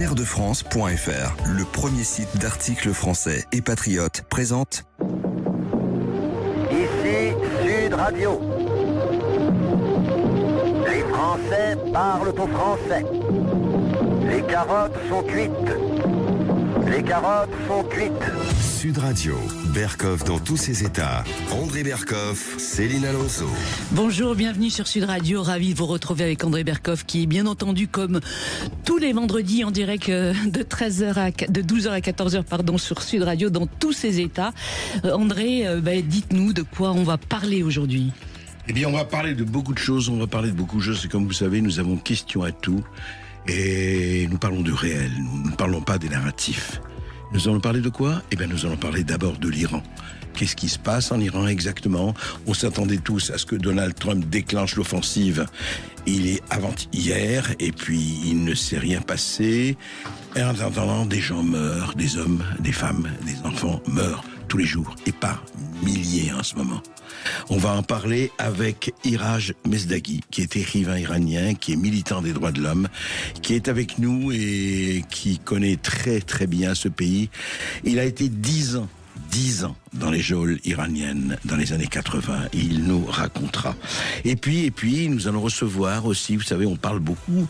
Air-de-France.fr, le premier site d'articles français et patriotes, présente Ici Sud Radio. Les Français parlent au français. Les carottes sont cuites. Les carottes sont cuites. Sud Radio, Berkoff dans tous ses états. André Berkoff, Céline Alonso. Bonjour, bienvenue sur Sud Radio. Ravi de vous retrouver avec André Berkoff, qui est bien entendu comme tous les vendredis en direct de 12h à 14h sur Sud Radio dans tous ses états. André, dites-nous de quoi on va parler aujourd'hui. Eh bien, on va parler de beaucoup de choses. Et comme vous savez, nous avons question à tout. Et nous parlons de réel. Nous ne parlons pas des narratifs. Nous allons parler de quoi ? Eh bien, nous allons parler d'abord de l'Iran. Qu'est-ce qui se passe en Iran exactement ? On s'attendait tous à ce que Donald Trump déclenche l'offensive. Il est avant-hier, et puis il ne s'est rien passé. Et en attendant, des gens meurent, des hommes, des femmes, des enfants meurent tous les jours, et par milliers en ce moment. On va en parler avec Iraj Mesdaghi, qui est écrivain iranien, qui est militant des droits de l'homme, qui est avec nous et qui connaît très très bien ce pays. Il a été 10 ans dans les geôles iraniennes dans les années 80. Il nous racontera. Et puis, nous allons recevoir aussi, vous savez, on parle beaucoup,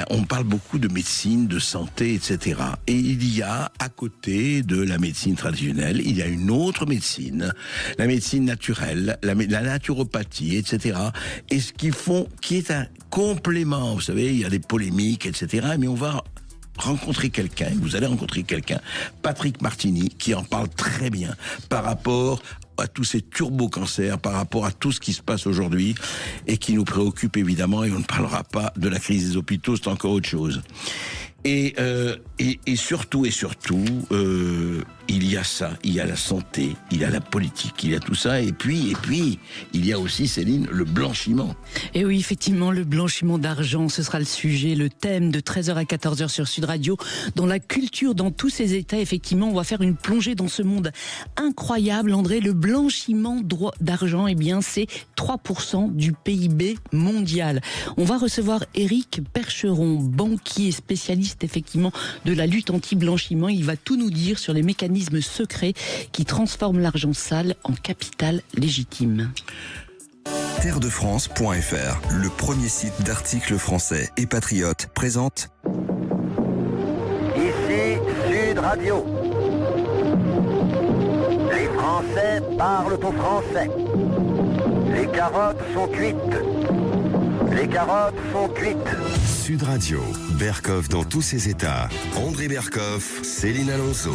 on parle beaucoup de médecine, de santé, etc. Et il y a, à côté de la médecine traditionnelle, il y a une autre médecine, la médecine naturelle, la naturopathie, etc. Et qui est un complément. Vous savez, il y a des polémiques, etc. Mais on va vous allez rencontrer quelqu'un, Patrick Martini, qui en parle très bien par rapport à tous ces turbo-cancers, par rapport à tout ce qui se passe aujourd'hui et qui nous préoccupe évidemment, et on ne parlera pas de la crise des hôpitaux, c'est encore autre chose. Et surtout, il y a ça, il y a la santé, il y a la politique, il y a tout ça, et puis, il y a aussi, Céline, le blanchiment. Et oui, effectivement, le blanchiment d'argent, ce sera le sujet, le thème de 13h à 14h sur Sud Radio. Dans la culture, dans tous ses états, effectivement, on va faire une plongée dans ce monde incroyable. André, le blanchiment d'argent, eh bien, c'est 3% du PIB mondial. On va recevoir Éric Percheron, banquier spécialiste effectivement de la lutte anti-blanchiment. Il va tout nous dire sur les mécanismes secrets qui transforment l'argent sale en capital légitime. Air-de-France.fr, le premier site d'articles français et patriotes, présente Ici Sud Radio. Les Français parlent au français. Les carottes sont cuites. Les carottes sont cuites. Sud Radio, Berkoff dans tous ses états. André Berkoff, Céline Alonso.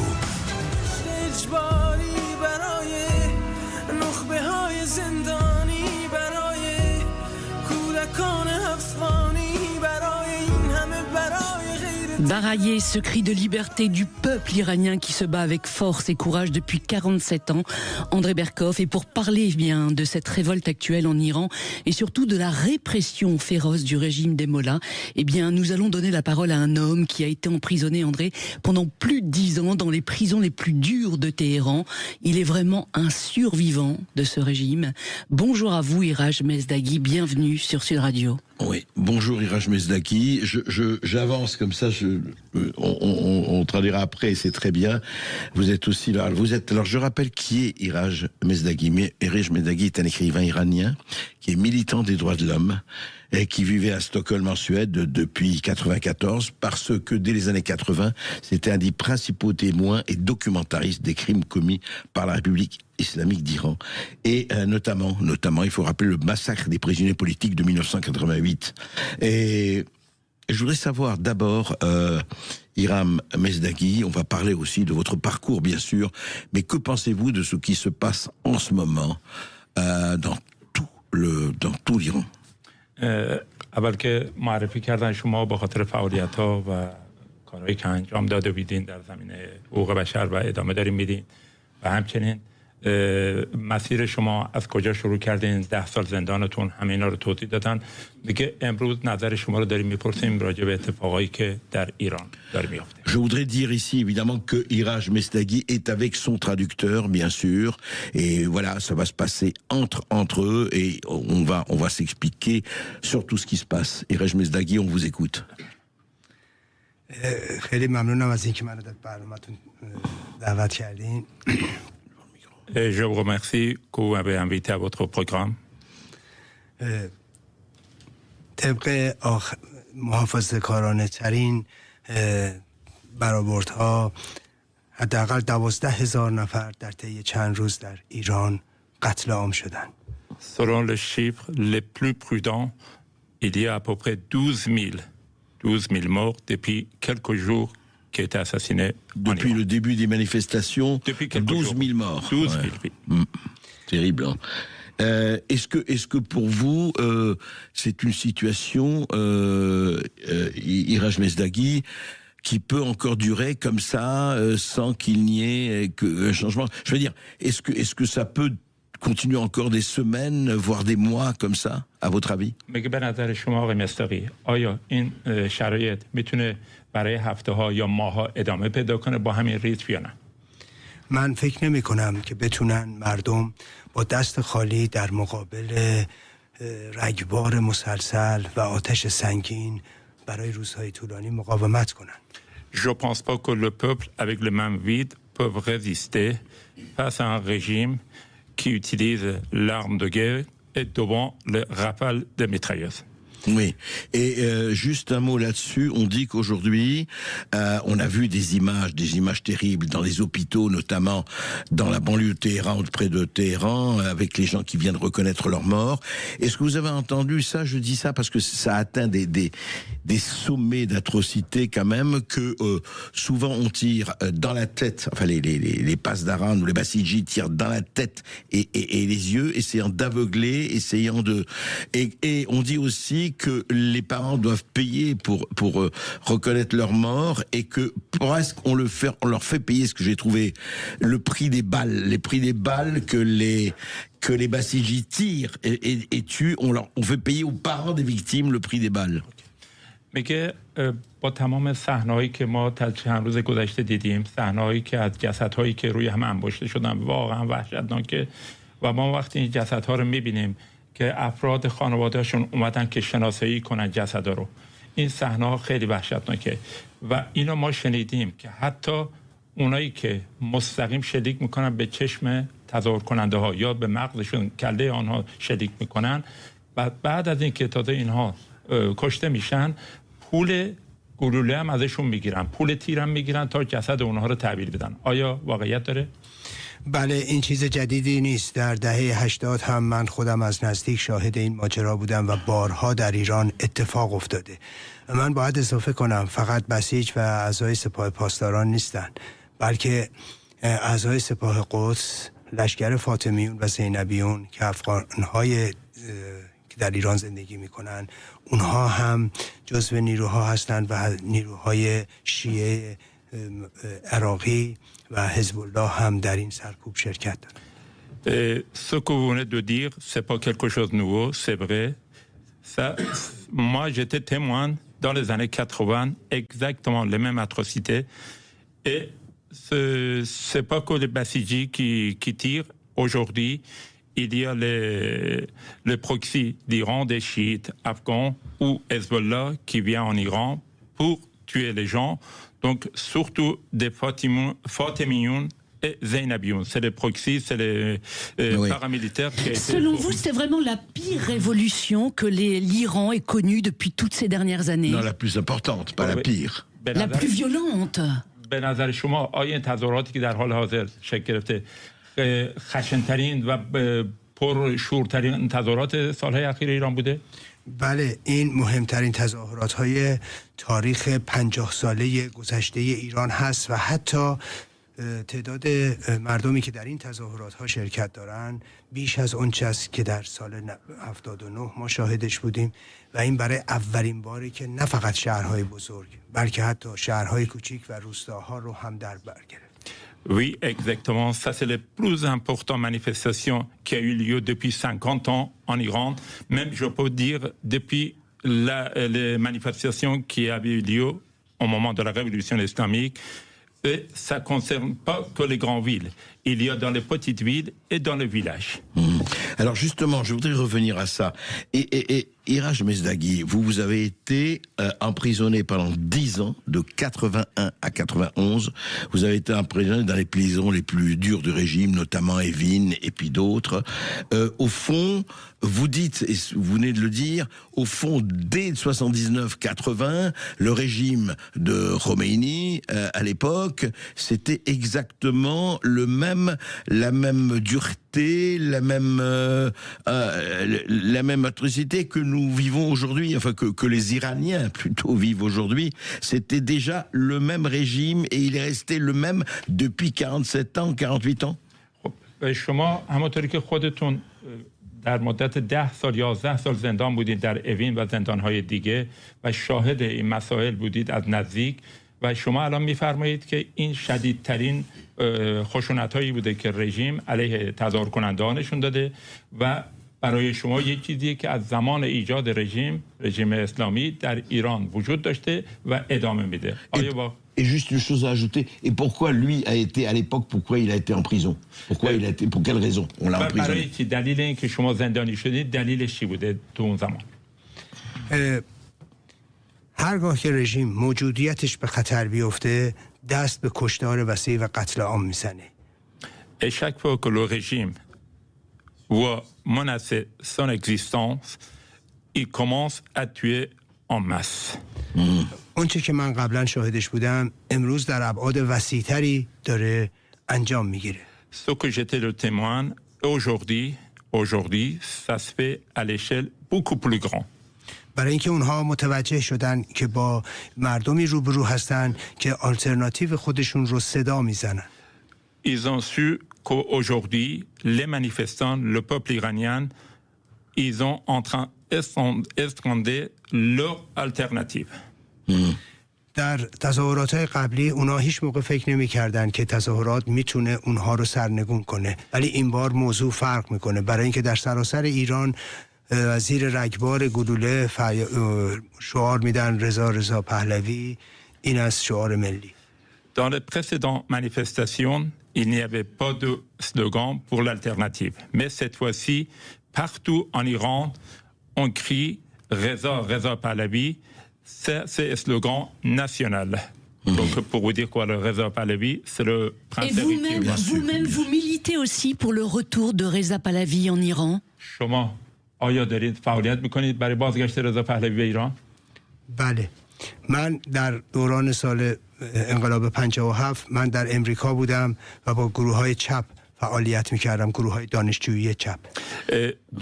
Barailler ce cri de liberté du peuple iranien qui se bat avec force et courage depuis 47 ans. André Berkoff, et pour parler bien de cette révolte actuelle en Iran et surtout de la répression féroce du régime des mollahs, eh bien nous allons donner la parole à un homme qui a été emprisonné, André, pendant plus de 10 ans dans les prisons les plus dures de Téhéran. Il est vraiment un survivant de ce régime. Bonjour à vous, Iraj Mesdaghi, bienvenue sur Sud Radio. Oui, bonjour Iraj Mesdaghi. J'avance comme ça, on traduira après, c'est très bien. Vous êtes aussi là. Alors je rappelle qui est Iraj Mesdaghi. Iraj Mesdaghi est un écrivain iranien qui est militant des droits de l'homme et qui vivait à Stockholm en Suède depuis 94, parce que dès les années 80, c'était un des principaux témoins et documentaristes des crimes commis par la République islamique d'Iran. Et notamment, il faut rappeler le massacre des prisonniers politiques de 1988. Et je voudrais savoir d'abord, Iraj Mesdaghi, on va parler aussi de votre parcours bien sûr, mais que pensez-vous de ce qui se passe en ce moment dans tout l'Iran? اول که معرفی کردن شما به خاطر فعالیت‌ها و کارهایی که انجام داده بودین در زمینه حقوق بشر و ادامه دارین میدین و همچنین مسیر شما از کجا شروع کردین 10 سال زندانتون همه اینا رو توضیح دادن دیگه امروز نظر شما رو داریم میپرسیم راجع به اتفاقایی که در ایران داره میفته. Je voudrais dire ici évidemment que Iraj Mesdaghi est avec son traducteur bien sûr et voilà, ça va se passer entre eux et on va s'expliquer sur tout ce qui se passe. Iraj Mesdaghi, on vous écoute. خیلی ممنونم از اینکه منو در برنامه‌تون دعوت کردین. Et je vous remercie que vous m'avez invité à votre programme. طبق محافظه کارانه ترین برآوردها حداقل 12,000 نفر در طی چند روز در ایران قتل عام شدند. Selon le chiffre les plus prudents, il y a à peu près 12 000 morts depuis quelques jours qui étaient assassinés. Depuis le début des manifestations, depuis 12 000 morts. 12 000, oui. Terrible. Hein. Est-ce que pour vous, c'est une situation, Iraj Mesdaghi, qui peut encore durer comme ça, sans qu'il n'y ait un changement? Je veux dire, est-ce que ça peut continuer encore des semaines, voire des mois comme ça, à votre avis? مگه به نظر شما آقای مصداقی آیا این شرایط میتونه برای هفته‌ها یا ماه‌ها ادامه پیدا کنه با همین ریتم یا نه؟ من فکر نمی کنم که بتونن مردم با دست خالی در مقابل رگبار مسلسل و آتش سنگین برای روزهای طولانی مقاومت کنن. Je pense pas que le peuple avec les mains vides peuvent résister face à un régime qui utilise l'arme de guerre et devant les rafales de mitrailleuses. Oui, et juste un mot là-dessus, on dit qu'aujourd'hui, on a vu des images terribles dans les hôpitaux, notamment dans la banlieue de Téhéran, près de Téhéran, avec les gens qui viennent reconnaître leurs morts. Est-ce que vous avez entendu ça? Je dis ça parce que ça atteint des sommets d'atrocité quand même, que souvent on tire dans la tête, enfin les passes d'Aran ou les Bassidji tirent dans la tête et les yeux, essayant d'aveugler, essayant de... Et on dit aussi que les parents doivent payer pour reconnaître leurs morts, et que presque on leur fait payer, ce que j'ai trouvé, le prix des balles, les prix des balles que les Bassidji tirent et tuent, on fait payer aux parents des victimes le prix des balles. میگه با تمام صحنه‌هایی که ما چند روز گذشته دیدیم، صحنه‌هایی که از جسدهایی که روی هم انباشته شدن واقعا وحشتناکه، و ما وقتی این جسدها رو می‌بینیم که افراد خانواده‌شون اومدن که شناسایی کنن جسدا رو، این صحنه‌ها خیلی وحشتناکه. و اینو ما شنیدیم که حتی اونایی که مستقیم شلیک میکنن به چشم تظاهر کننده ها یا به مغزشون، کله آنها شلیک میکنن، و بعد از اینکه تازه اینها کشته میشن، پول گلوله هم ازشون میگیرن، پول تیر هم میگیرن تا جسد اونها رو تحویل بدن. آیا واقعیت داره؟ بله، این چیز جدیدی نیست. در دهه 80 هم من خودم از نزدیک شاهد این ماجرا بودم و بارها در ایران اتفاق افتاده. من باید اضافه کنم فقط بسیج و اعضای سپاه پاسداران نیستن، بلکه اعضای سپاه قدس، لشکر فاطمیون و زینبیون که افغانهای که در ایران زندگی میکنن، اونها هم جزو نیروها هستند و نیروهای شیعه عراقی و حزب الله هم در این سرکوب شرکت دارند. Ce que vous venez de dire, c'est pas quelque chose de nouveau, c'est vrai. Ça, moi, j'étais témoin dans les années 80, exactement les mêmes atrocités. Et c'est pas que les Bassidji qui tirent. Aujourd'hui, il y a les proxys d'Iran, des chiites afghans ou Hezbollah qui vient en Iran pour tuer les gens. Donc, surtout des Fatimiyun et Zainabiyun. C'est les proxys, c'est les paramilitaires. Selon vous, c'est vraiment la pire révolution que l'Iran ait connue depuis toutes ces dernières années? Non, la plus importante, pas la pire. La plus violente. به نظر شما آیا این تظاهراتی که در حال حاضر شکل گرفته خشن‌ترین و پرشورترین تظاهرات سالهای اخیر ایران بوده؟ بله، این مهمترین تظاهرات‌های تاریخ 50 ساله گذشته ایران هست و حتی تعداد مردمی که در این تظاهرات‌ها شرکت دارند بیش از اون چیزی که در سال 79 ما شاهدش بودیم، و این برای اولین باری که نه فقط شهرهای بزرگ بلکه حتی شهرهای کوچیک و روستاها رو هم در بر گرفت. Oui, exactement. Ça, c'est les plus importantes manifestations qui a eu lieu depuis 50 ans en Iran. Même, je peux dire, depuis les manifestations qui avaient eu lieu au moment de la révolution islamique. Et ça ne concerne pas que les grandes villes. il y a dans les petites villes et dans les villages. Alors justement, je voudrais revenir à ça. Et Iraj Mesdaghi, vous avez été emprisonné pendant 10 ans, de 81 à 91. Vous avez été emprisonné dans les prisons les plus dures du régime, notamment Evin et puis d'autres. Au fond, vous dites, et vous venez de le dire, au fond, dès 79-80, le régime de Khomeini, à l'époque, c'était exactement la même dureté, la même atrocité que nous vivons aujourd'hui, enfin que les Iraniens plutôt vivent aujourd'hui. C'était déjà le même régime et il est resté le même depuis 47 ans, 48 ans. شما همونطوری که خودتون در مدت 10 سال 11 سال زندان بودید در اوین و زندان‌های دیگه و شاهد این مسائل بودید از نزدیک و شما الان می‌فرمایید که این شدیدترین خشونت‌هایی بوده که رژیم علیه تظاهر کنندگان نشون داده و برای شما یک چیزیه که از زمان ایجاد رژیم اسلامی در ایران وجود داشته و ادامه میده. Et juste une chose à ajouter, et pourquoi lui a été à l'époque, pourquoi il a été en prison? Pourquoi il a été, pour quelle raison on l'a emprisonné? برای چی؟ دلیل این که شما زندانی شدید دلیلش چی بوده تو اون زمان؟ هرگاه که رژیم موجودیتش به خطر بیفته دست به کشتار وسیع و قتل عام میزنه. Et chaque fois que le régime voit menacer son existence, il commence à tuer en masse. اونچه که من قبلا شاهدش بودم امروز در ابعاد وسیع‌تری داره انجام میگیره. Ce que j'étais le témoin, aujourd'hui, ça se fait à l'échelle beaucoup plus grande. برای اینکه اونها متوجه شدن که با مردمی روبرو هستن که آلترناتیو خودشون رو صدا میزنن. Ils ont su qu'aujourd'hui, les manifestants, le peuple iranien, ils ont en train d'escander leur alternative. در تظاهرات قبلی اونا هیچ موقع فکر نمی کردن که تظاهرات میتونه اونها رو سرنگون کنه، ولی این بار موضوع فرق میکنه. برای اینکه در سراسر ایران زیر رگبار گلوله شعار میدن رضا پهلوی، این از شعار ملی. Dans les précédentes manifestations, il n'y avait pas de slogan pour l'alternative. Mais cette fois-ci, partout en Iran, on crie Reza Pahlavi. C'est un slogan national. Donc, pour vous dire quoi, le Reza Pahlavi, c'est le prince héritier. Et vous-même, vous militez aussi pour le retour de Reza Pahlavi en Iran? شما آیا دارید فعالیت میکنید برای بازگشت رضا پهلوی به ایران؟ بله. من در دوران سال انقلاب 57 من در امریکا بودم و با گروه‌های چپ فعالیت می‌کردم، گروه‌های دانشجویی چپ.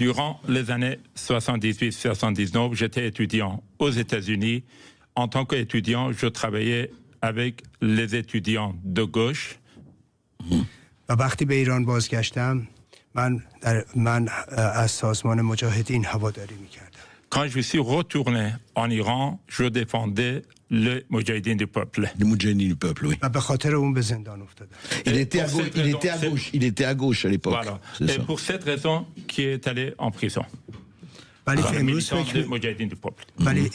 Durant les années 78-79, j'étais étudiant aux États-Unis. En tant qu'étudiant, je travaillais avec les étudiants de gauche. و وقتی به ایران بازگشتم من از سازمان مجاهدین هواداری می‌کردم. Quand je suis retourné en Iran, je défendais le Moudjahidine du peuple. Le Moudjahidine du peuple, oui. و به خاطر اون به زندان افتادم. Il était à gauche à l'époque. Voilà. Et pour cette raison, qui est allé en prison. ولی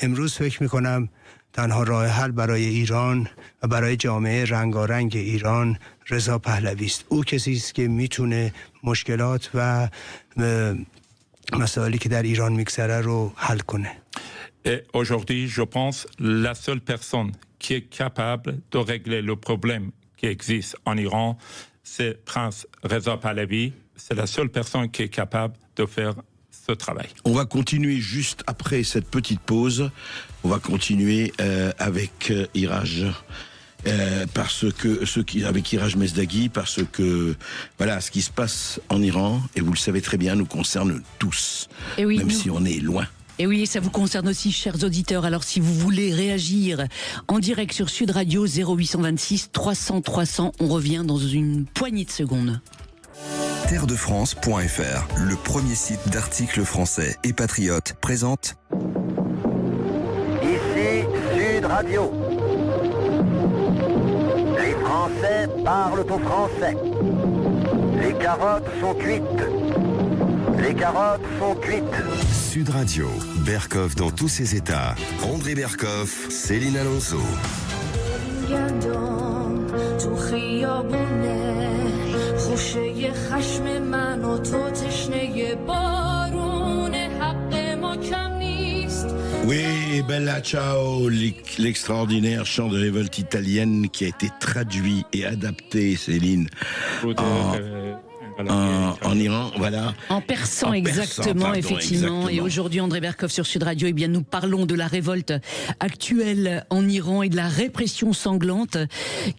امروز فکر میکنم تنها راه حل برای ایران و برای جامعه رنگارنگ ایران رضا پهلوی است. او کسی است که میتونه مشکلات و مسائلی که در ایران میگذره رو حل کنه. Et aujourd'hui, je pense la seule personne qui est capable de régler le problème qui existe en Iran, c'est Prince Reza Pahlavi. C'est la seule personne qui est capable de faire ce travail. On va continuer juste après cette petite pause. On va continuer avec Iraj. Parce que avec Iraj Mesdaghi, parce que voilà, ce qui se passe en Iran, et vous le savez très bien, nous concerne tous, oui, même si on est loin. Et oui, ça vous concerne aussi, chers auditeurs. Alors, si vous voulez réagir en direct sur Sud Radio 0826 300 300, on revient dans une poignée de secondes. Terredefrance.fr, le premier site d'articles français et patriotes, présente. Ici Sud Radio. Les Français parlent au français. Les carottes sont cuites. Les carottes sont cuites. Sud Radio, Berkoff dans tous ses états. André Berkoff, Céline Alonso. تو خیابونه خوش گوشه خشم من و تو تشنه بارون حق ما کم نیست. Oui, Bella Ciao, l'extraordinaire chant de révolte italienne qui a été traduit et adapté, Céline, en Iran, voilà. En persan, exactement, effectivement. Exactement. Et aujourd'hui, André Berkoff sur Sud Radio, eh bien, nous parlons de la révolte actuelle en Iran et de la répression sanglante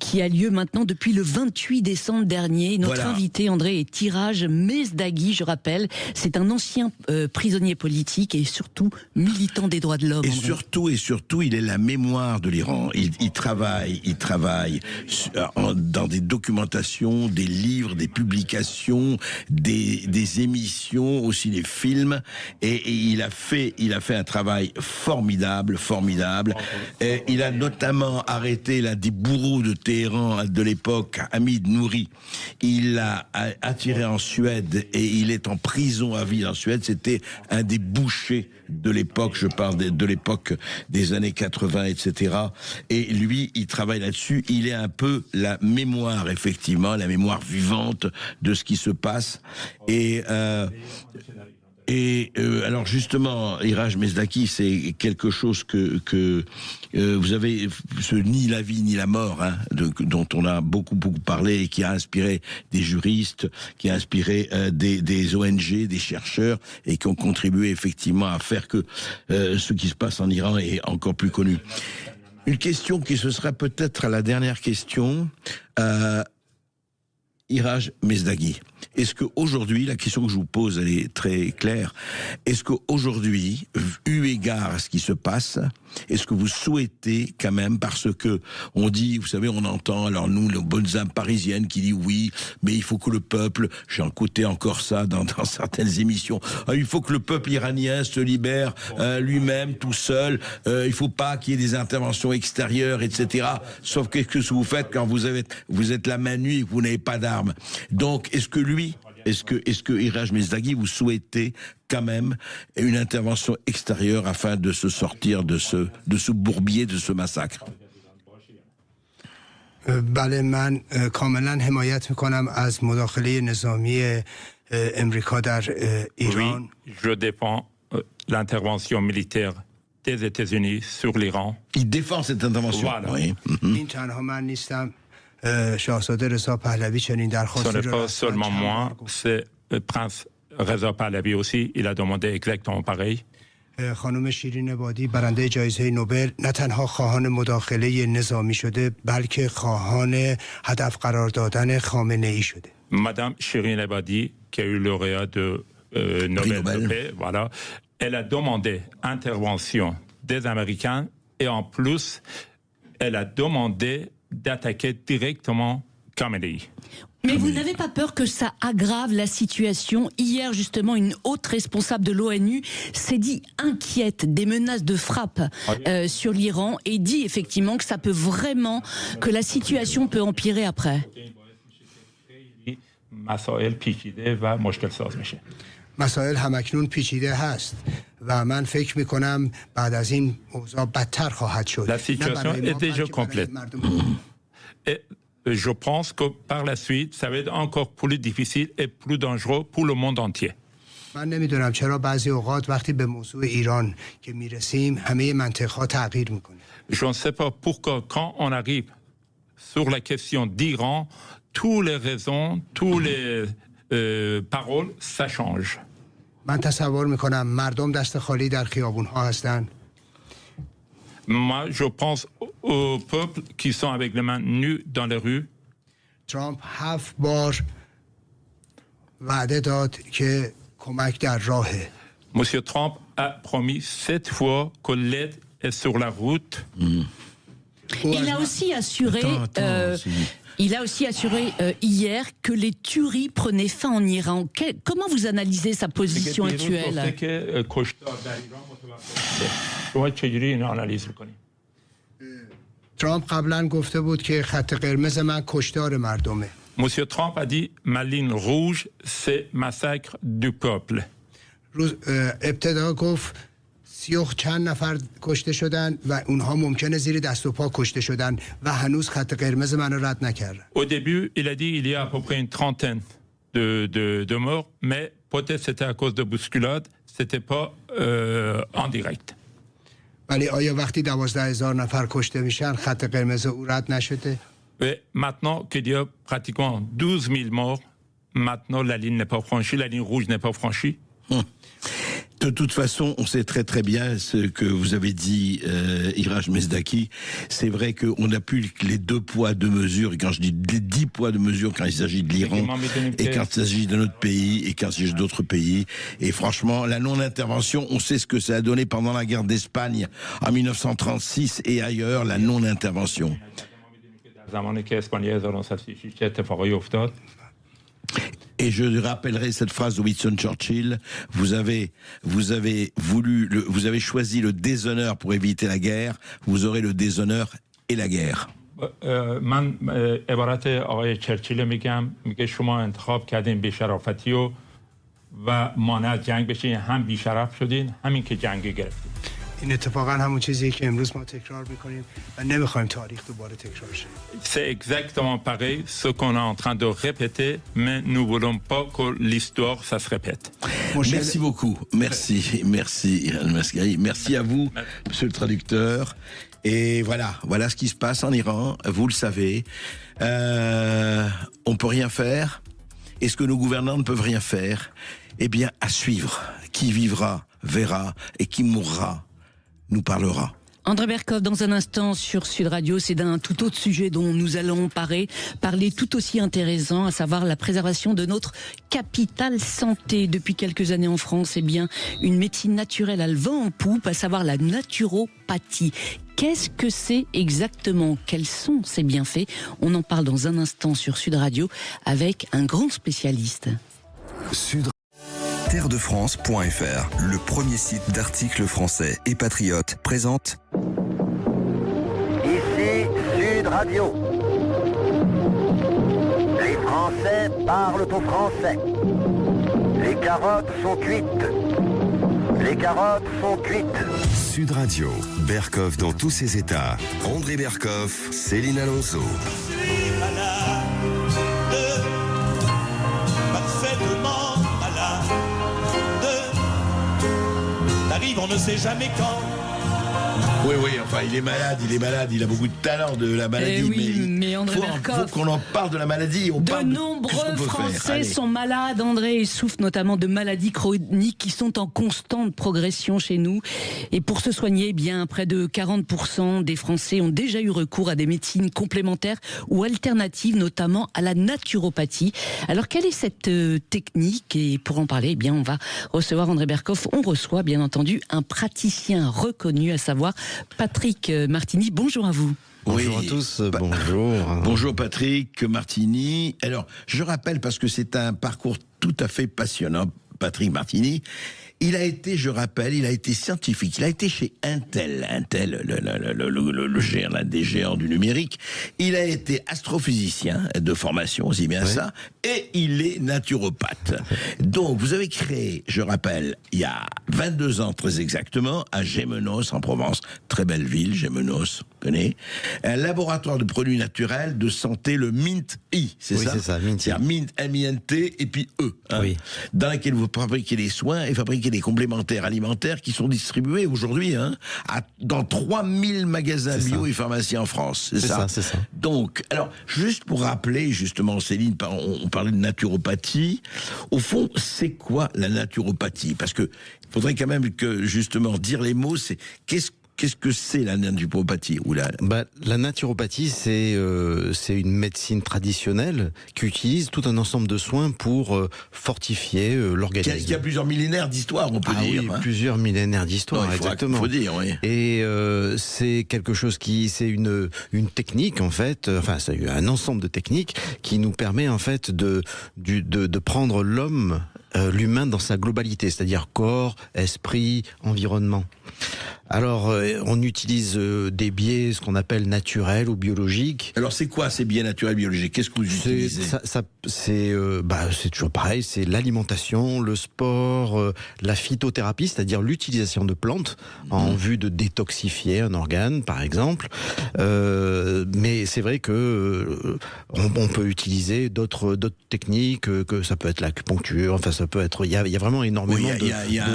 qui a lieu maintenant depuis le 28 décembre dernier. Notre invité, André, est Tiraj Mezdaghi, je rappelle. C'est un ancien prisonnier politique et surtout militant des droits de l'homme. Et surtout, il est la mémoire de l'Iran. Il travaille dans des documentations, des livres, des publications, des émissions, aussi des films, et il a fait un travail formidable. Et il a notamment arrêté l'un des bourreaux de Téhéran de l'époque, Hamid Nouri. Il l'a attiré en Suède et il est en prison à vie en Suède. C'était un des bouchers de l'époque, je parle de l'époque des années 80, etc. Et lui, il travaille là-dessus. Il est un peu la mémoire, effectivement, la mémoire vivante de ce qui se passe. Et alors justement, Tiraj Mezdaghi, c'est quelque chose que vous avez, ni la vie ni la mort, hein, dont on a beaucoup parlé et qui a inspiré des juristes, qui a inspiré des ONG, des chercheurs, et qui ont contribué effectivement à faire que ce qui se passe en Iran est encore plus connu. Une question qui ce sera peut-être la dernière question. Tiraj Mezdaghi, est-ce qu'aujourd'hui, la question que je vous pose, elle est très claire, est-ce qu'aujourd'hui, eu égard à ce qui se passe, est-ce que vous souhaitez quand même, parce que on dit, vous savez, on entend, alors nous, les bonnes âmes parisiennes qui disent oui, mais il faut que le peuple, j'ai écouté encore ça dans certaines émissions, il faut que le peuple iranien se libère lui-même, tout seul, il faut pas qu'il y ait des interventions extérieures, etc. Sauf qu'est-ce que vous faites quand vous êtes la main nue et que vous n'avez pas d'armes? Donc, est-ce que Tiraj Mezdaghi, vous souhaitez quand même une intervention extérieure afin de se sortir de ce bourbier, de ce massacre? بله، من کاملا حمایت میکنم از مداخله نظامی امریکا در ایران. Oui, je défends l'intervention militaire des États-Unis sur l'Iran. Il défend cette intervention. Voilà. Oui. این تنها من نیستم. شاهزاده رضا پهلوی چنین درخواستی Ce n'est pas seulement moi, c'est le prince Reza Pahlavi aussi, il a demandé exactement pareil. خانم شیرین عبادی برنده جایزه نوبل نه تنها خواهان مداخله نظامی شده بلکه خواهان هدف قرار دادن خامنه ای شده. Madame Shirin Ebadi, qui a eu le lauréat de Nobel de paix, voilà, elle a demandé intervention des Américains et en plus, elle a demandé d'attaquer directement Khamenei. Mais vous n'avez pas peur que ça aggrave la situation? Hier, justement, une haute responsable de l'ONU s'est dit inquiète des menaces de frappe sur l'Iran et dit effectivement que ça peut vraiment, que la situation peut empirer après. مسائل همکنون پیچیده هست و من فکر میکنم بعد از این اوضاع بدتر خواهد شد. La situation est déjà complète. Et je pense que par la suite, ça va être encore plus difficile et plus dangereux pour le monde entier. من نمیدونم چرا بعضی اوقات وقتی به موضوع ایران که میرسیم همه منطقها تغییر میکنه. Je ne sais pas pourquoi quand on arrive sur la question d'Iran, toutes les raisons, toutes les paroles, ça change. من تصور میکنم مردم دست خالی در خیابونها هستن. Moi, je pense aux peuples qui sont avec les mains nues dans les rues. ترامپ 7 بار وعده داد که کمک در راهه. Monsieur Trump a promis 7 fois que l'aide est sur la route. Il a aussi assuré... Il a aussi assuré hier que les tueries prenaient fin en Iran. Comment vous analysez sa position actuelle? ترامپ قبلا گفته بود که خط قرمز من کشتار مردمه. Monsieur Trump a dit ma ligne rouge c'est massacre du peuple. ابتدا گفت 30 چند نفر کشته شدن و اونها ممکنه زیر دست و پا کشته شدن و هنوز خط قرمز منو رد نکردن. Au début, il a dit il y a à peu près une trentaine de morts, mais peut-être c'était à cause de bousculade, c'était pas en direct. ولی آیا وقتی 12,000 نفر کشته میشن خط قرمز او رد نشده؟ Et maintenant qu'il y a pratiquement 12 000 morts, maintenant la ligne n'est pas franchie, la ligne rouge n'est pas franchie. De toute façon, on sait très très bien ce que vous avez dit, Iraj Mesdaki. C'est vrai qu'on n'a plus les 2 poids 2 mesures. Et quand je dis les 10 poids 2 mesures, quand il s'agit de l'Iran, et quand il s'agit d'un autre pays, et quand il s'agit d'autres pays. Et franchement, la non-intervention, on sait ce que ça a donné pendant la guerre d'Espagne en 1936 et ailleurs, la non-intervention. Et je rappellerai cette phrase de Winston Churchill, vous avez choisi le déshonneur pour éviter la guerre, vous aurez le déshonneur et la guerre. من عبارت آقای چرچیل میگه شما انتخاب کردین بی‌شرافتی و مانع از جنگ بشین، هم بی‌شرف شدین، همین که جنگ گرفتین. این اتفاقا همون چیزیه که امروز ما تکرار میکنیم و نمیخوایم تاریخ دوباره تکرار شه. C'est exactement pareil ce qu'on est en train de répéter, mais nous voulons pas que l'histoire ça se répète. Merci beaucoup, merci Iraj Mesdaki, merci à vous, monsieur le traducteur. Et voilà ce qui se passe en Iran, vous le savez. On peut rien faire. Est-ce que nos gouvernants ne peuvent rien faire? Eh bien, à suivre. Qui vivra, verra, et qui mourra nous parlera. André Berkoff, dans un instant sur Sud Radio, c'est d'un tout autre sujet dont nous allons parler tout aussi intéressant, à savoir la préservation de notre capital santé. Depuis quelques années en France, eh bien, une médecine naturelle a le vent en poupe, à savoir la naturopathie. Qu'est-ce que c'est exactement? Quels sont ses bienfaits? On en parle dans un instant sur Sud Radio avec un grand spécialiste. Terredefrance.fr, le premier site d'articles français et patriotes, présente Ici Sud Radio. Les Français parlent au français. Les carottes sont cuites. Les carottes sont cuites. Sud Radio, Berkoff dans tous ses états. André Berkoff, Céline Alonso. Je suis malade, parfaitement malade. T'arrives, on ne sait jamais quand. Oui, enfin, il est malade, il a beaucoup de talent de la maladie, mais André Berkoff, faut qu'on en parle de la maladie. De nombreux Français sont malades, André, et souffrent notamment de maladies chroniques qui sont en constante progression chez nous. Et pour se soigner, eh bien, près de 40% des Français ont déjà eu recours à des médecines complémentaires ou alternatives, notamment à la naturopathie. Alors, quelle est cette technique? Et pour en parler, eh bien, on va recevoir André Berkoff. On reçoit, bien entendu, un praticien reconnu, à savoir Patrick Martini. Bonjour à vous. Bonjour à tous, bonjour. Bonjour Patrick Martini. Alors, je rappelle, parce que c'est un parcours tout à fait passionnant, Patrick Martini. Il a été, je rappelle, il a été scientifique. Il a été chez Intel, le géant, l'un des géants du numérique. Il a été astrophysicien de formation, aussi bien ça, et il est naturopathe. Donc, vous avez créé, je rappelle, il y a 22 ans très exactement, à Gémenos, en Provence, très belle ville, Gémenos, vous connaissez, un laboratoire de produits naturels de santé, le MINT-I, c'est ça? Oui, c'est ça, MINT-I. C'est-à-dire MINT, M-I-N-T, et puis E, hein, oui. Dans laquelle vous fabriquez des soins et fabriquez des complémentaires alimentaires qui sont distribués aujourd'hui dans 3000 magasins bio et pharmacies en France. C'est ça. C'est ça. Donc, alors, juste pour rappeler, justement, Céline, on parlait de naturopathie. Au fond, c'est quoi la naturopathie? Parce que il faudrait quand même que, justement, dire les mots, c'est qu'est-ce que c'est la naturopathie? La naturopathie, c'est une médecine traditionnelle qui utilise tout un ensemble de soins pour fortifier l'organisme. Qui a plusieurs millénaires d'histoire, on peut dire. Oui, plusieurs millénaires d'histoire, exactement. Il faut dire, oui. Et c'est quelque chose c'est une technique, en fait, enfin, c'est un ensemble de techniques qui nous permet, en fait, de prendre l'homme, l'humain dans sa globalité, c'est-à-dire corps, esprit, environnement. Alors, on utilise des biais, ce qu'on appelle naturels ou biologiques. Alors c'est quoi ces biais naturels biologiques? Qu'est-ce que vous utilisez? C'est toujours pareil, c'est l'alimentation, le sport, la phytothérapie, c'est-à-dire l'utilisation de plantes en vue de détoxifier un organe, par exemple. Mais c'est vrai que on peut utiliser d'autres techniques, que ça peut être l'acupuncture, enfin ça peut être, il y a vraiment énormément il y a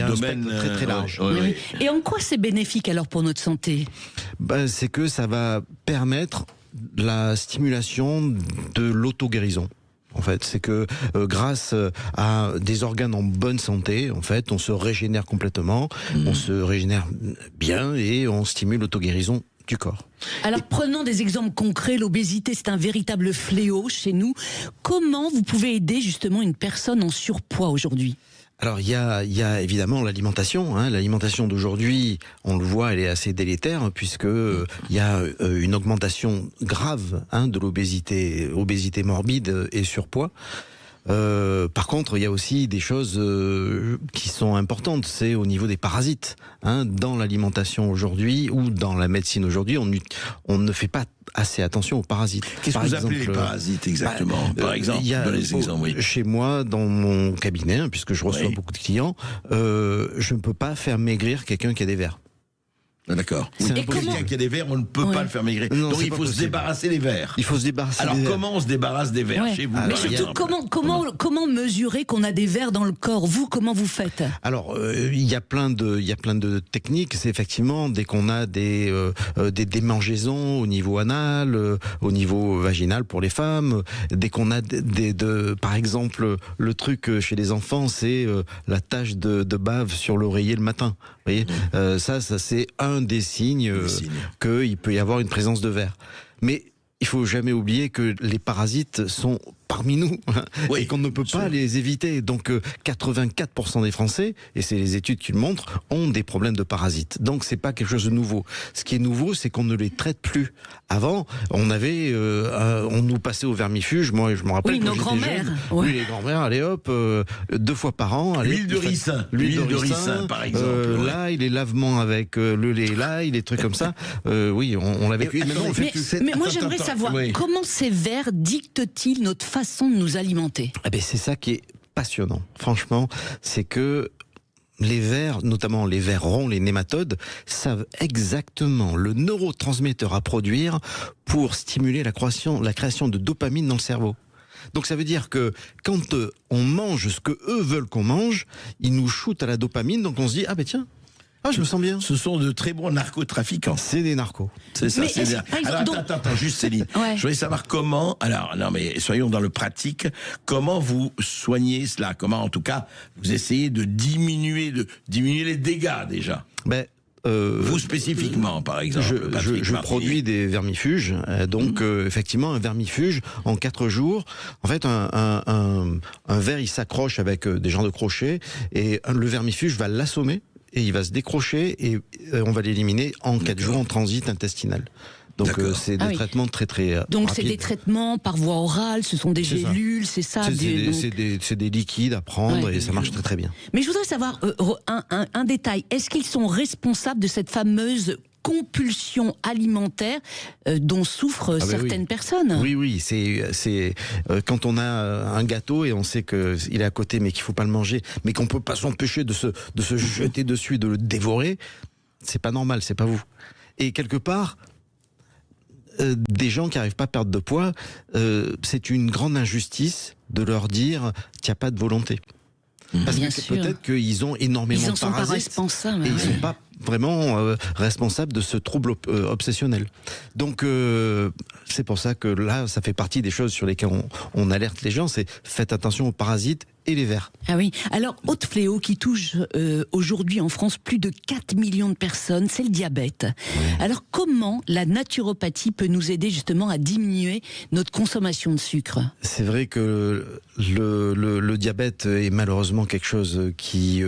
un domaine spectre très très large. Oui. Et en quoi c'est bénéfique alors pour notre santé? C'est que ça va permettre la stimulation de l'auto-guérison. En fait, c'est que grâce à des organes en bonne santé, en fait, on se régénère complètement, on se régénère bien et on stimule l'auto-guérison du corps. Alors prenons des exemples concrets. L'obésité, c'est un véritable fléau chez nous. Comment vous pouvez aider justement une personne en surpoids aujourd'hui? Alors il y a évidemment l'alimentation. L'alimentation d'aujourd'hui, on le voit, elle est assez délétère puisque il y a une augmentation grave de l'obésité, obésité morbide et surpoids. Par contre, il y a aussi des choses qui sont importantes, c'est au niveau des parasites. Dans l'alimentation aujourd'hui ou dans la médecine aujourd'hui, on ne fait pas assez attention aux parasites. Qu'est-ce que vous appelez les parasites exactement? Par exemple, donnez des exemples, oui. Chez moi, dans mon cabinet, puisque je reçois beaucoup de clients, je ne peux pas faire maigrir quelqu'un qui a des vers. D'accord. Quelqu'un qui a des vers, on ne peut pas le faire maigrir. Non, donc il faut se débarrasser des vers. Il faut se débarrasser des vers. vers. Alors comment on se débarrasse des vers chez vous? Mais surtout, comment mesurer qu'on a des vers dans le corps? Vous, comment vous faites? Alors, il y a plein de techniques. C'est effectivement dès qu'on a des démangeaisons au niveau anal, au niveau vaginal pour les femmes, dès qu'on a par exemple, le truc chez les enfants, c'est la tache de bave sur l'oreiller le matin. Vous voyez, ça c'est un des signes qu'il peut y avoir une présence de vers. Mais il faut jamais oublier que les parasites sont parmi nous et qu'on ne peut pas les éviter. Donc 84% des Français, et c'est les études qui le montrent, ont des problèmes de parasites. Donc c'est pas quelque chose de nouveau. Ce qui est nouveau, c'est qu'on ne les traite plus. Avant, on nous passait au vermifuge. Moi, je me rappelle quand j'étais jeune. Oui, les grands-mères, allez hop, 2 fois par an. L'huile de ricin. L'huile de ricin, par exemple. L'ail, les lavements avec le lait et l'ail, les trucs comme ça. Oui, on l'avait vécu. Mais moi, j'aimerais savoir comment ces vers dictent-ils notre façon de nous alimenter? C'est ça qui est passionnant. Franchement, c'est que les vers, notamment les vers ronds, les nématodes, savent exactement le neurotransmetteur à produire pour stimuler la création de dopamine dans le cerveau. Donc ça veut dire que quand on mange ce que eux veulent qu'on mange, ils nous shootent à la dopamine, donc on se dit tiens. Je me sens bien. Ce sont de très bons narcotrafiquants. C'est des narcos. C'est ça. Alors attends, juste Céline. Je voulais savoir comment. Alors non, mais soyons dans le pratique. Comment vous soignez cela? Comment, en tout cas, vous essayez de diminuer les dégâts déjà? Vous spécifiquement, par exemple. Je produis des vermifuges. Donc effectivement, un vermifuge en 4 jours. En fait, un ver, il s'accroche avec des genres de crochets et le vermifuge va l'assommer. Et il va se décrocher et on va l'éliminer en 4 jours en transit intestinal. Donc c'est des traitements très très Donc rapides. C'est des traitements par voie orale, ce sont des gélules, c'est ça? C'est des liquides à prendre et ça marche très très bien. Mais je voudrais savoir un détail. Est-ce qu'ils sont responsables de cette fameuse compulsion alimentaire dont souffrent certaines personnes? Oui, c'est quand on a un gâteau et on sait qu'il est à côté mais qu'il faut pas le manger, mais qu'on peut pas s'empêcher de se jeter dessus, de le dévorer, c'est pas normal, c'est pas vous. Et quelque part, des gens qui n'arrivent pas à perdre de poids, c'est une grande injustice de leur dire qu'il n'y a pas de volonté. Parce que peut-être qu'ils ont énormément de parasites. Ils n'en sont pas responsables. Et ils ne sont pas vraiment responsables de ce trouble obsessionnel. Donc c'est pour ça que là, ça fait partie des choses sur lesquelles on alerte les gens, c'est faites attention aux parasites et les vers. Ah oui, alors autre fléau qui touche aujourd'hui en France plus de 4 millions de personnes, c'est le diabète. Alors comment la naturopathie peut nous aider justement à diminuer notre consommation de sucre? C'est vrai que le diabète est malheureusement quelque chose qui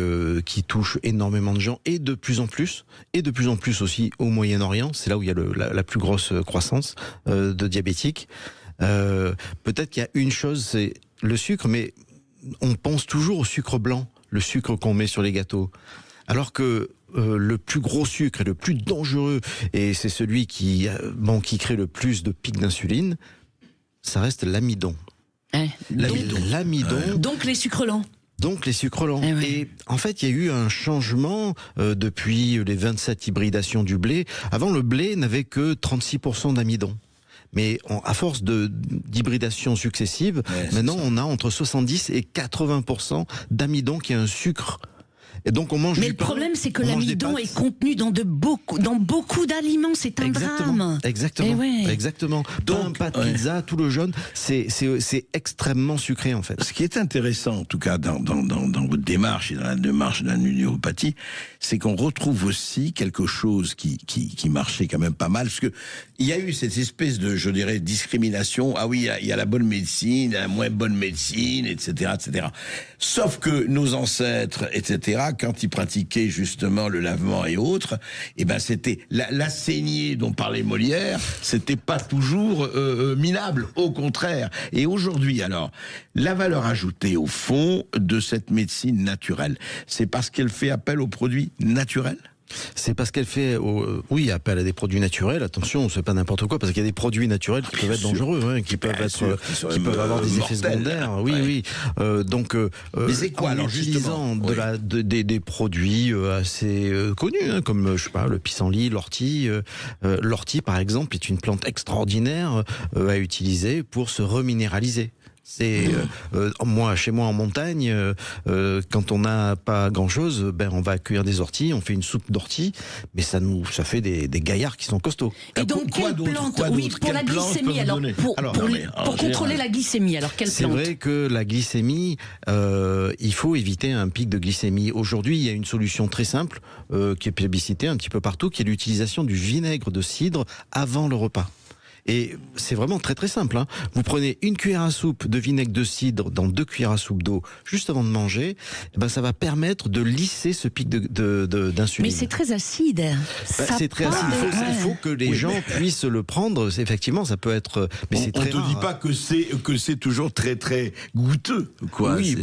touche énormément de gens et de plus en plus aussi au Moyen-Orient, c'est là où il y a la plus grosse croissance de diabétiques. Peut-être qu'il y a une chose, c'est le sucre, mais on pense toujours au sucre blanc, le sucre qu'on met sur les gâteaux. Alors que le plus gros sucre et le plus dangereux, et c'est celui qui crée le plus de pics d'insuline, ça reste l'amidon. L'amidon. Donc les sucres lents. Donc les sucres lents. Et en fait, il y a eu un changement depuis les 27 hybridations du blé. Avant, le blé n'avait que 36% d'amidon. Mais à force d'hybridations successives, maintenant on a entre 70 et 80% d'amidon qui est un sucre. Et donc on mange. Mais le problème, c'est que l'amidon est contenu dans beaucoup d'aliments. C'est un drame. Exactement. Donc, pain, pizza, tout le jaune, c'est extrêmement sucré en fait. Ce qui est intéressant, en tout cas dans votre démarche et dans la démarche de la naturopathie, c'est qu'on retrouve aussi quelque chose qui marchait quand même pas mal, parce que il y a eu cette espèce de, je dirais, discrimination. Ah oui, il y a la bonne médecine, la moins bonne médecine, etc., etc. Sauf que nos ancêtres, etc., quand ils pratiquaient justement le lavement et autres, eh ben c'était la saignée dont parlait Molière, c'était pas toujours minable, au contraire. Et aujourd'hui, alors, la valeur ajoutée au fond de cette médecine naturelle, c'est parce qu'elle fait appel aux produits naturels? C'est parce qu'elle fait, appel à des produits naturels. Attention, c'est pas n'importe quoi, parce qu'il y a des produits naturels qui peuvent être dangereux, qui peuvent avoir des effets secondaires. Oui. Mais c'est quoi alors justement des produits assez connus, comme le pissenlit, l'ortie. L'ortie, par exemple, est une plante extraordinaire à utiliser pour se reminéraliser. C'est chez moi en montagne, quand on n'a pas grand-chose, on va cueillir des orties, on fait une soupe d'orties, mais ça fait des gaillards qui sont costauds. Et donc quelle plante pour la glycémie pour contrôler la glycémie, alors quelle plante? C'est vrai que la glycémie, il faut éviter un pic de glycémie. Aujourd'hui, il y a une solution très simple qui est plébiscitée un petit peu partout, qui est l'utilisation du vinaigre de cidre avant le repas. Et c'est vraiment très très simple. Vous prenez une cuillère à soupe de vinaigre de cidre dans 2 cuillères à soupe d'eau juste avant de manger. Ça va permettre de lisser ce pic d'insuline. Mais c'est très acide. C'est très acide. Il faut que les gens puissent le prendre. Effectivement, ça peut être. Mais c'est très rare. On ne dit pas que c'est toujours très très goûteux, quoi. Oui,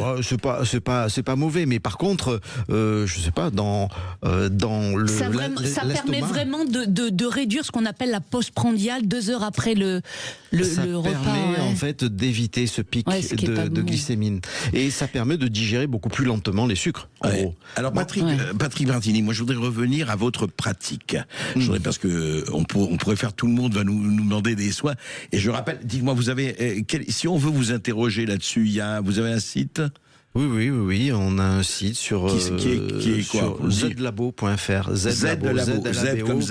c'est pas mauvais. Mais par contre, je sais pas, dans le. Ça permet vraiment de réduire ce qu'on appelle la postprandiale 2 heures après le repas. Ça permet en fait d'éviter ce pic de glycémine. Et ça permet de digérer beaucoup plus lentement les sucres, en gros. Alors Patrick Bertini, moi je voudrais revenir à votre pratique. Parce que on pourrait faire, tout le monde va nous demander des soins. Et je rappelle, dites-moi, vous avez, si on veut vous interroger là-dessus, vous avez un site ? Oui, on a un site sur zlabo.fr. Zlabo.fr.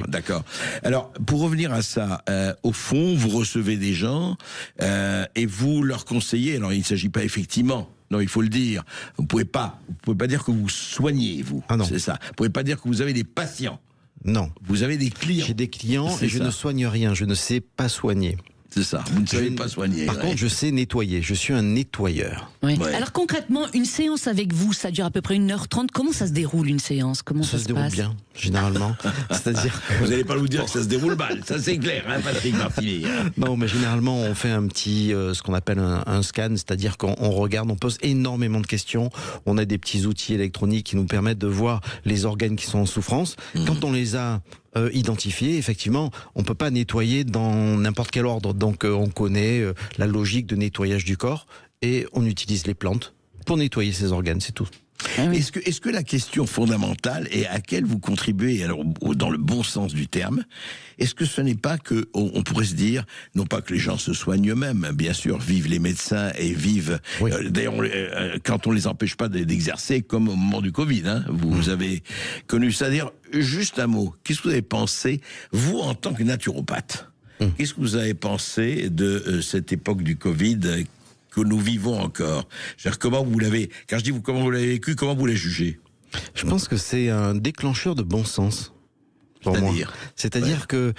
D'accord. Alors, pour revenir à ça, au fond, vous recevez des gens et vous leur conseillez. Alors, il ne s'agit pas effectivement. Non, il faut le dire. Vous pouvez pas dire que vous soignez, vous. Ah non. C'est ça. Vous pouvez pas dire que vous avez des patients. Non. Vous avez des clients. J'ai des clients et je ne soigne rien. Je ne sais pas soigner. C'est ça, vous ne savez pas soigner. Par contre, je sais nettoyer, je suis un nettoyeur. Oui. Ouais. Alors concrètement, une séance avec vous, ça dure à peu près 1h30. Comment ça se déroule une séance? Comment ça se déroule bien, généralement. C'est-à-dire vous n'allez pas nous dire que ça se déroule mal, ça c'est clair, Patrick Bertini. Non, mais généralement, on fait un petit, ce qu'on appelle un scan, c'est-à-dire qu'on regarde, on pose énormément de questions. On a des petits outils électroniques qui nous permettent de voir les organes qui sont en souffrance. Quand on les a identifiés, effectivement, on peut pas nettoyer dans n'importe quel ordre. Donc on connaît la logique de nettoyage du corps et on utilise les plantes pour nettoyer ces organes, c'est tout. Ah oui. Est-ce que la question fondamentale et à laquelle vous contribuez, alors dans le bon sens du terme, est-ce que ce n'est pas que on pourrait se dire, non pas que les gens se soignent eux-mêmes, bien sûr, vivent les médecins et vivent. Oui. D'ailleurs, quand on les empêche pas d'exercer, comme au moment du Covid, vous avez connu ça. D'ailleurs, juste un mot. Qu'est-ce que vous avez pensé, vous en tant que naturopathe, qu'est-ce que vous avez pensé de cette époque du Covid que nous vivons encore? Comment vous l'avez, quand je dis comment vous l'avez vécu, comment vous l'avez jugé? Je pense que c'est un déclencheur de bon sens pour moi. C'est-à-dire que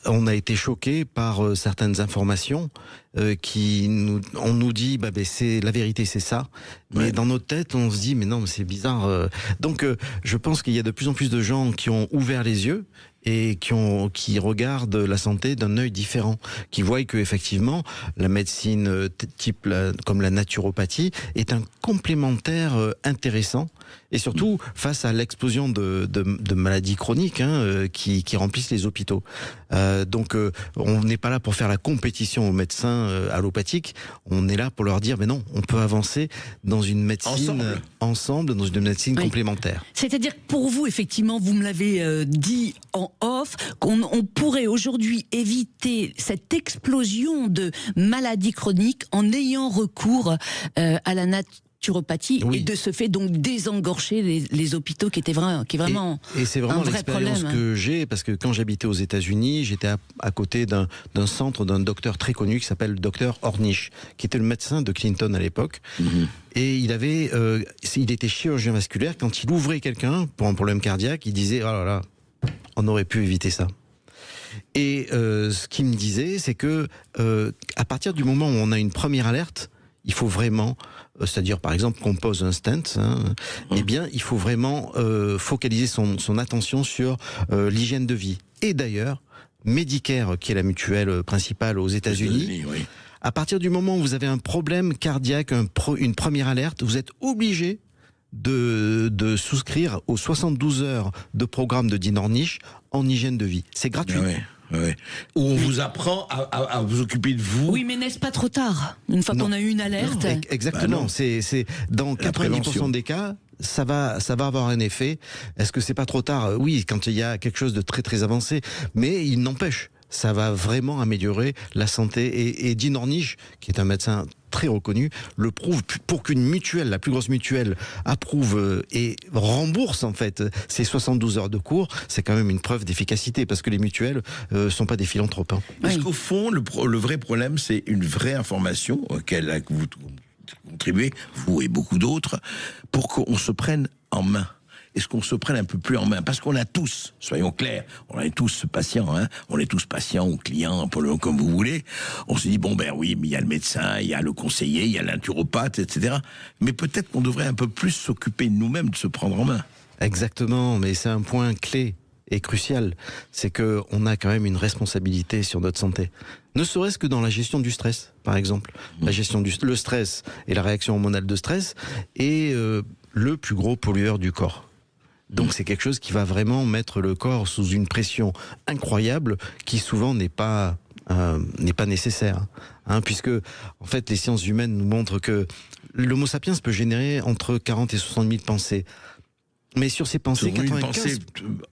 on a été choqués par certaines informations on nous dit c'est la vérité, c'est ça, mais dans notre tête on se dit mais non, mais c'est bizarre. Donc je pense qu'il y a de plus en plus de gens qui ont ouvert les yeux et qui regardent la santé d'un œil différent, qui voient que effectivement la médecine type comme la naturopathie est un complémentaire intéressant, et surtout face à l'explosion de maladies chroniques qui remplissent les hôpitaux. Donc on n'est pas là pour faire la compétition aux médecins allopathiques, on est là pour leur dire mais non, on peut avancer dans une médecine ensemble dans une médecine complémentaire. C'est-à-dire que pour vous, effectivement, vous me l'avez dit en off, qu'on pourrait aujourd'hui éviter cette explosion de maladies chroniques en ayant recours à la naturopathie, et de ce fait donc désengorger les hôpitaux qui est vraiment et c'est vraiment un vrai l'expérience problème. que j'ai, parce que quand j'habitais aux États-Unis, j'étais à côté d'un centre d'un docteur très connu qui s'appelle le docteur Ornish, qui était le médecin de Clinton à l'époque. Et il était chirurgien vasculaire. Quand il ouvrait quelqu'un pour un problème cardiaque, il disait oh là là, on aurait pu éviter ça. Et ce qu'il me disait, c'est que à partir du moment où on a une première alerte, il faut vraiment, c'est-à-dire par exemple qu'on pose un stent, eh bien il faut vraiment focaliser son attention sur l'hygiène de vie. Et d'ailleurs, Medicare, qui est la mutuelle principale aux États-Unis, à partir du moment où vous avez un problème cardiaque, une première alerte, vous êtes obligé de souscrire aux 72 heures de programme de Dean Ornish en hygiène de vie. C'est gratuit. Où on vous apprend à vous occuper de vous. Oui, mais n'est-ce pas trop tard? Une fois qu'on a eu une alerte. Non, exactement. C'est dans 90% des cas, ça va avoir un effet. Est-ce que c'est pas trop tard? Oui, quand il y a quelque chose de très très avancé, mais il n'empêche, ça va vraiment améliorer la santé. Et Dean Ornish, qui est un médecin très reconnu, le prouve. Pour qu'une mutuelle, la plus grosse mutuelle, approuve et rembourse en fait ces 72 heures de cours, c'est quand même une preuve d'efficacité, parce que les mutuelles sont pas des philanthropes. Parce qu'au fond, le vrai problème, c'est une vraie information auquel vous contribuez, vous et beaucoup d'autres, pour qu'on se prenne en main. Est-ce qu'on se prenne un peu plus en main? Parce qu'on a tous, soyons clairs, on est tous patients, on est tous patients ou clients, comme vous voulez. On se dit, bon ben oui, mais il y a le médecin, il y a le conseiller, il y a le naturopathe, etc. Mais peut-être qu'on devrait un peu plus s'occuper de nous-mêmes, de se prendre en main. Exactement, mais c'est un point clé et crucial, c'est qu'on a quand même une responsabilité sur notre santé. Ne serait-ce que dans la gestion du stress, par exemple. La gestion le stress et la réaction hormonale de stress est le plus gros pollueur du corps. Donc c'est quelque chose qui va vraiment mettre le corps sous une pression incroyable qui souvent n'est pas nécessaire, puisque en fait les sciences humaines nous montrent que l'Homo sapiens peut générer entre 40 et 60 000 pensées, mais sur ces pensées, 95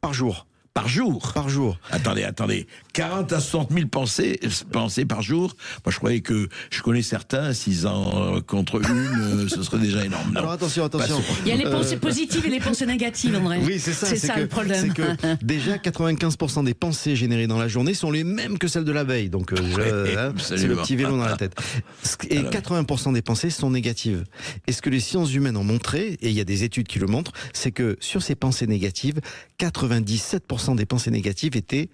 par jour. Par jour? Par jour. Attendez. 40 à 60 000 pensées par jour. Moi, je croyais que je connais certains, 6 ans contre une, ce serait déjà énorme. Non. Alors attention. Il y a les pensées positives et les pensées négatives, André. Oui, c'est ça. C'est ça le problème. C'est que déjà 95% des pensées générées dans la journée sont les mêmes que celles de la veille. Donc c'est le petit vélo dans la tête. Et 80% des pensées sont négatives. Et ce que les sciences humaines ont montré, et il y a des études qui le montrent, c'est que sur ces pensées négatives, 97% des pensées négatives étaient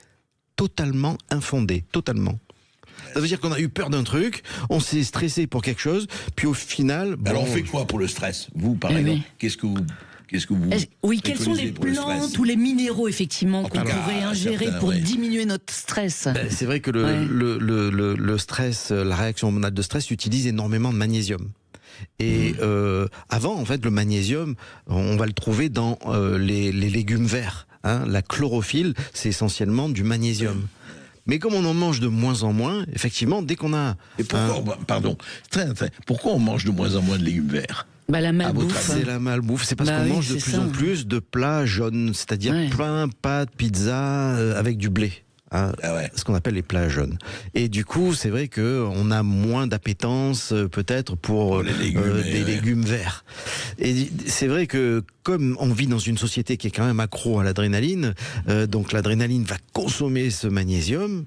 totalement infondées, totalement. Ça veut dire qu'on a eu peur d'un truc, on s'est stressé pour quelque chose, puis au final... Alors on fait quoi pour le stress? Vous, par exemple, qu'est-ce que vous oui, quelles sont les plantes ou les minéraux, effectivement, qu'on pourrait ingérer pour diminuer notre stress? C'est vrai que le stress, la réaction hormonale de stress utilise énormément de magnésium. Et avant, en fait, le magnésium, on va le trouver dans les légumes verts. La chlorophylle, c'est essentiellement du magnésium. Mais comme on en mange de moins en moins, effectivement, dès qu'on a... Et pourquoi, pourquoi on mange de moins en moins de légumes verts? La malbouffe. C'est la malbouffe. C'est parce qu'on mange de plus en plus de plats jaunes, c'est-à-dire pain, pâtes, pizza avec du blé. Ce qu'on appelle les plats jaunes. Et du coup, c'est vrai qu'on a moins d'appétence peut-être pour des légumes verts. Et c'est vrai que comme on vit dans une société qui est quand même accro à l'adrénaline, donc l'adrénaline va consommer ce magnésium.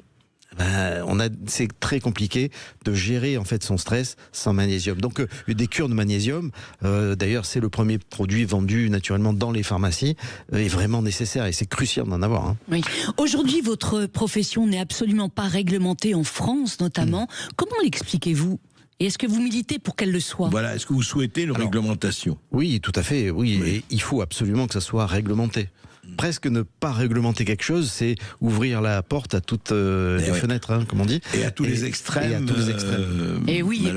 C'est très compliqué de gérer en fait son stress sans magnésium. Donc des cures de magnésium, d'ailleurs c'est le premier produit vendu naturellement dans les pharmacies, est vraiment nécessaire et c'est crucial d'en avoir. Oui. Aujourd'hui, votre profession n'est absolument pas réglementée en France notamment. Comment l'expliquez-vous ? Et est-ce que vous militez pour qu'elle le soit ? Voilà, est-ce que vous souhaitez une réglementation ? Oui, tout à fait, oui. Et il faut absolument que ça soit réglementé. presque ne pas réglementer quelque chose, c'est ouvrir la porte à toutes les fenêtres, hein, comme on dit. Et à tous les extrêmes. Et à tous les extrêmes. Et oui,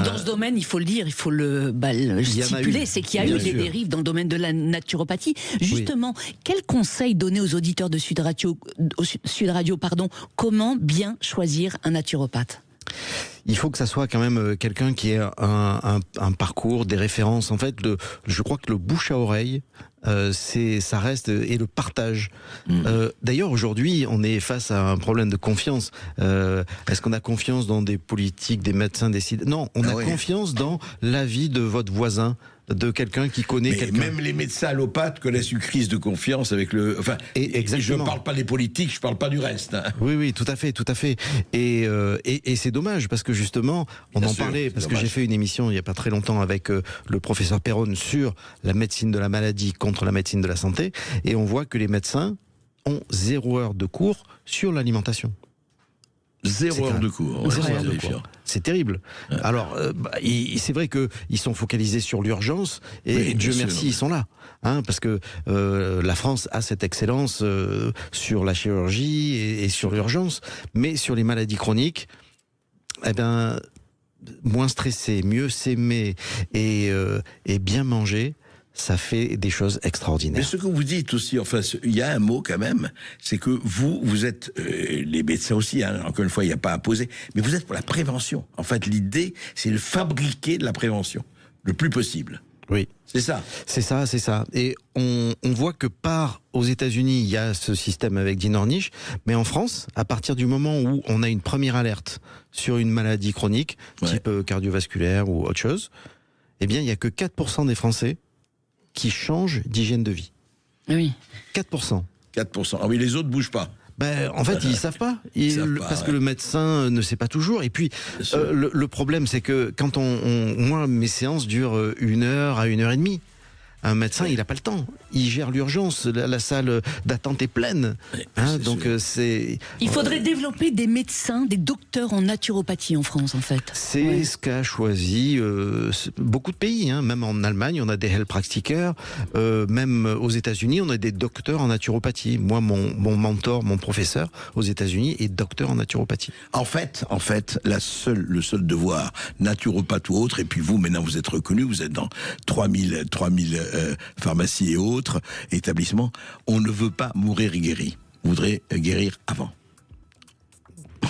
dans ce domaine, il faut le dire, il faut le stipuler, c'est qu'il y a eu des dérives dans le domaine de la naturopathie. Justement, quel conseil donner aux auditeurs de Sud Radio, comment bien choisir un naturopathe ? Il faut que ça soit quand même quelqu'un qui ait un parcours, des références. En fait, je crois que le bouche à oreille, ça reste, et le partage. D'ailleurs, aujourd'hui, on est face à un problème de confiance. Est-ce qu'on a confiance dans des politiques, des médecins, des sites ? Non, on a confiance dans l'avis de votre voisin, de quelqu'un qui connaît quelqu'un. Même les médecins allopathes connaissent une crise de confiance avec le... Enfin, je ne parle pas des politiques, je ne parle pas du reste. Hein. Oui, tout à fait. Et c'est dommage, parce que justement, on en parlait, parce que j'ai fait une émission il n'y a pas très longtemps avec le professeur Perron sur la médecine de la maladie contre la médecine de la santé, et on voit que les médecins ont 0 heure de cours sur l'alimentation. 0 heure de cours. C'est terrible. Alors, c'est vrai qu'ils sont focalisés sur l'urgence, et Dieu merci, ils sont là. Hein, parce que la France a cette excellence sur la chirurgie et sur l'urgence, mais sur les maladies chroniques, moins stressé, mieux s'aimer et bien manger, ça fait des choses extraordinaires. Mais ce que vous dites aussi, enfin, il y a un mot quand même, c'est que vous êtes, les médecins aussi, hein, encore une fois, il n'y a pas à poser, mais vous êtes pour la prévention. En fait, l'idée, c'est de fabriquer de la prévention, le plus possible. Oui. C'est ça. C'est ça. Et on voit que aux États-Unis, il y a ce système avec Dean Ornish, mais en France, à partir du moment où on a une première alerte sur une maladie chronique, type cardiovasculaire ou autre chose, eh bien, il n'y a que 4% des Français qui changent d'hygiène de vie. Oui. 4%. 4%. Ah oui, les autres ne bougent pas. En fait, ils savent pas. Parce que le médecin ne sait pas toujours. Et puis, le problème, c'est que quand moi, mes séances durent 1 heure à 1 heure et demie. Un médecin, il n'a pas le temps. Il gère l'urgence. La salle d'attente est pleine. Il faudrait développer des médecins, des docteurs en naturopathie en France, en fait. C'est ce qu'a choisi beaucoup de pays. Hein. Même en Allemagne, on a des Heilpraktiker. Même aux États-Unis, on a des docteurs en naturopathie. Moi, mon mentor, mon professeur aux États-Unis est docteur en naturopathie. En fait, le seul devoir, naturopathe ou autre, et puis vous, maintenant, vous êtes reconnu, vous êtes dans 3000 pharmacies et autres établissements, on ne veut pas mourir guéri. On voudrait guérir avant.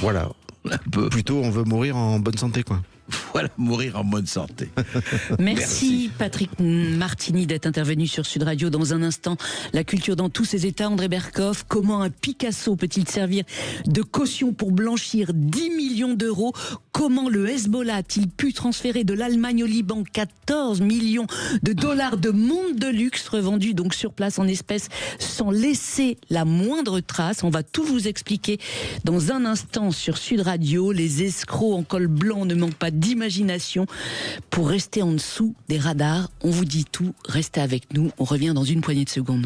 Voilà. Plutôt, on veut mourir en bonne santé, quoi. Voilà, mourir en bonne santé. Merci Patrick Martini d'être intervenu sur Sud Radio. Dans un instant, la culture dans tous ses états. André Berkoff, comment un Picasso peut-il servir de caution pour blanchir 10 millions d'euros? Comment le Hezbollah a-t-il pu transférer de l'Allemagne au Liban 14 millions de dollars de montres de luxe revendus donc sur place en espèces sans laisser la moindre trace? On va tout vous expliquer dans un instant sur Sud Radio. Les escrocs en col blanc ne manquent pas d'imagination pour rester en dessous des radars. On vous dit tout, restez avec nous, on revient dans une poignée de secondes.